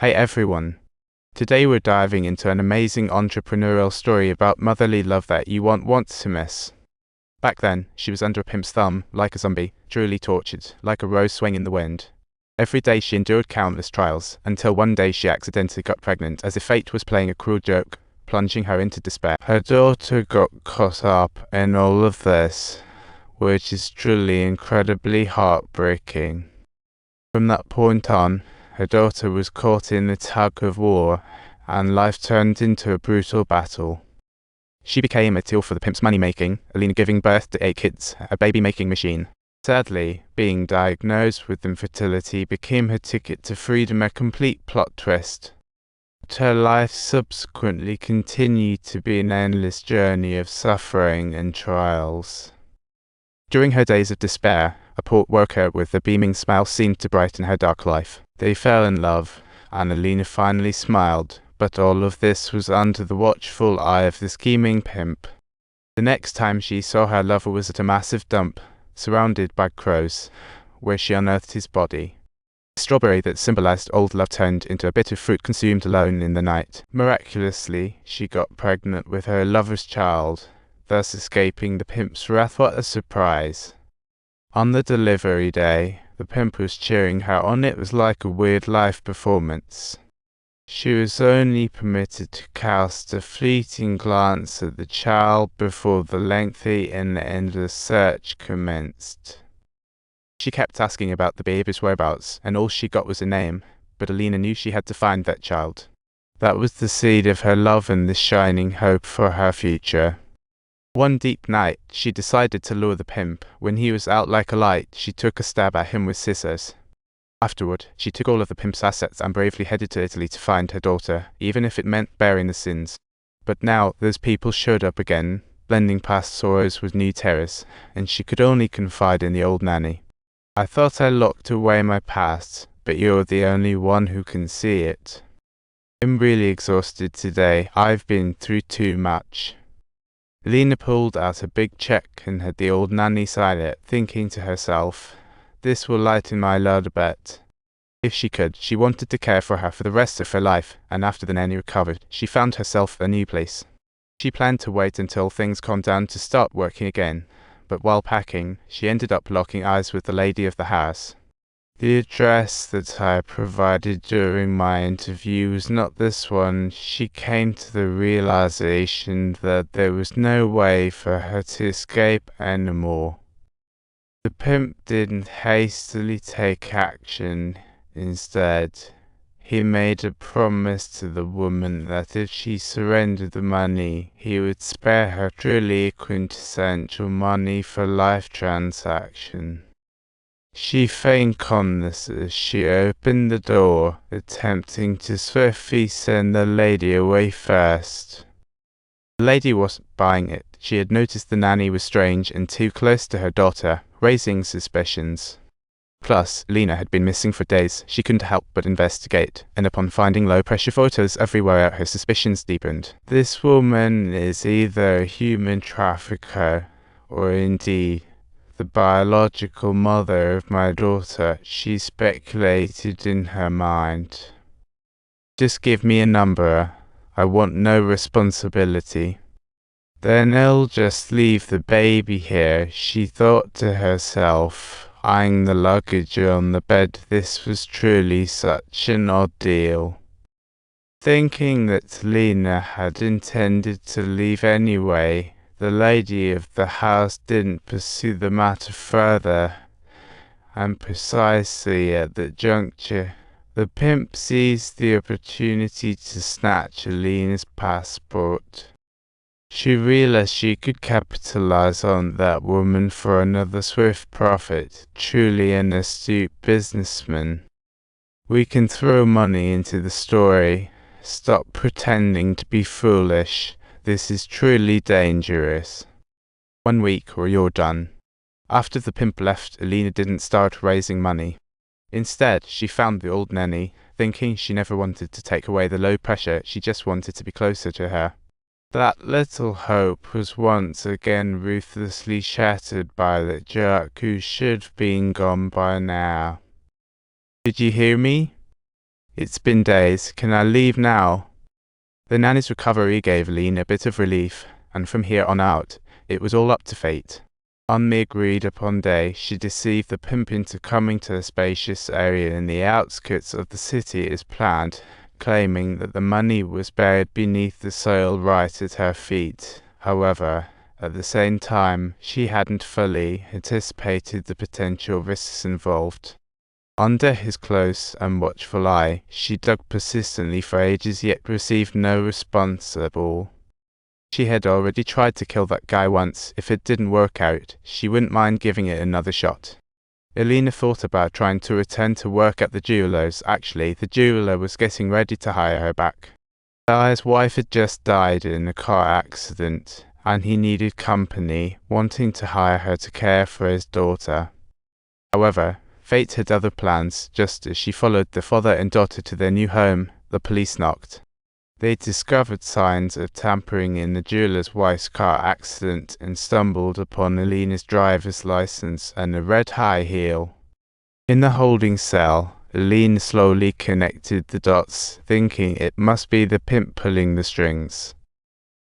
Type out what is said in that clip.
Hey everyone! Today we're diving into an amazing entrepreneurial story about motherly love that you won't want to miss. Back then, she was under a pimp's thumb, like a zombie, truly tortured, like a rose swaying in the wind. Every day she endured countless trials, until one day she accidentally got pregnant, as if fate was playing a cruel joke, plunging her into despair. Her daughter got caught up in all of this, which is truly incredibly heartbreaking. From that point on, her daughter was caught in the tug of war, and life turned into a brutal battle. She became a tool for the pimp's money-making, Elena giving birth to 8 kids, a baby-making machine. Sadly, being diagnosed with infertility became her ticket to freedom, a complete plot twist. But her life subsequently continued to be an endless journey of suffering and trials. During her days of despair, a port worker with a beaming smile seemed to brighten her dark life. They fell in love, and Elena finally smiled, but all of this was under the watchful eye of the scheming pimp. The next time she saw her lover was at a massive dump, surrounded by crows, where she unearthed his body. A strawberry that symbolized old love turned into a bitter fruit consumed alone in the night. Miraculously, she got pregnant with her lover's child, thus escaping the pimp's wrath. What a surprise! On the delivery day, the pimp was cheering her on. It was like a weird live performance. She was only permitted to cast a fleeting glance at the child before the lengthy and endless search commenced. She kept asking about the baby's whereabouts, and all she got was a name, but Elena knew she had to find that child. That was the seed of her love and the shining hope for her future. One deep night, she decided to lure the pimp. When he was out like a light, she took a stab at him with scissors. Afterward, she took all of the pimp's assets and bravely headed to Italy to find her daughter, even if it meant bearing the sins. But now, those people showed up again, blending past sorrows with new terrors, and she could only confide in the old nanny. I thought I locked away my past, but you're the only one who can see it. I'm really exhausted today. I've been through too much. Elena pulled out a big check and had the old nanny sign it, thinking to herself, this will lighten my load a bit. If she could, she wanted to care for her for the rest of her life, and after the nanny recovered, she found herself a new place. She planned to wait until things calmed down to start working again, but while packing, she ended up locking eyes with the lady of the house. The address that I provided during my interview was not this one. She came to the realization that there was no way for her to escape anymore. The pimp didn't hastily take action. Instead, he made a promise to the woman that if she surrendered the money, he would spare her truly quintessential money for life transaction. She feigned calmness as she opened the door, attempting to swiftly send the lady away first. The lady wasn't buying it. She had noticed the nanny was strange and too close to her daughter, raising suspicions. Plus, Elena had been missing for days. She couldn't help but investigate, and upon finding low-pressure photos everywhere, her suspicions deepened. This woman is either a human trafficker, or indeed the biological mother of my daughter, she speculated in her mind. Just give me a number. I want no responsibility. Then I'll just leave the baby here, she thought to herself, eyeing the luggage on the bed. This was truly such an odd deal. Thinking that Lena had intended to leave anyway, the lady of the house didn't pursue the matter further, and precisely at that juncture, the pimp seized the opportunity to snatch Elena's passport. She realized she could capitalize on that woman for another swift profit, truly an astute businessman. We can throw money into the story. Stop pretending to be foolish. This is truly dangerous. 1 week or you're done. After the pimp left, Elena didn't start raising money. Instead, she found the old nanny, thinking she never wanted to take away the low pressure, she just wanted to be closer to her. That little hope was once again ruthlessly shattered by the jerk who should have been gone by now. Did you hear me? It's been days. Can I leave now? The nanny's recovery gave Elena a bit of relief, and from here on out, it was all up to fate. On the agreed-upon day, she deceived the pimp into coming to a spacious area in the outskirts of the city as planned, claiming that the money was buried beneath the soil right at her feet. However, at the same time, she hadn't fully anticipated the potential risks involved. Under his close and watchful eye, she dug persistently for ages yet received no response at all. She had already tried to kill that guy once. If it didn't work out, she wouldn't mind giving it another shot. Elena thought about trying to return to work at the jeweler's. Actually, the jeweler was getting ready to hire her back. The guy's wife had just died in a car accident, and he needed company, wanting to hire her to care for his daughter. However, fate had other plans. Just as she followed the father and daughter to their new home, the police knocked. They discovered signs of tampering in the jeweler's wife's car accident and stumbled upon Elena's driver's license and a red high heel. In the holding cell, Elena slowly connected the dots, thinking it must be the pimp pulling the strings.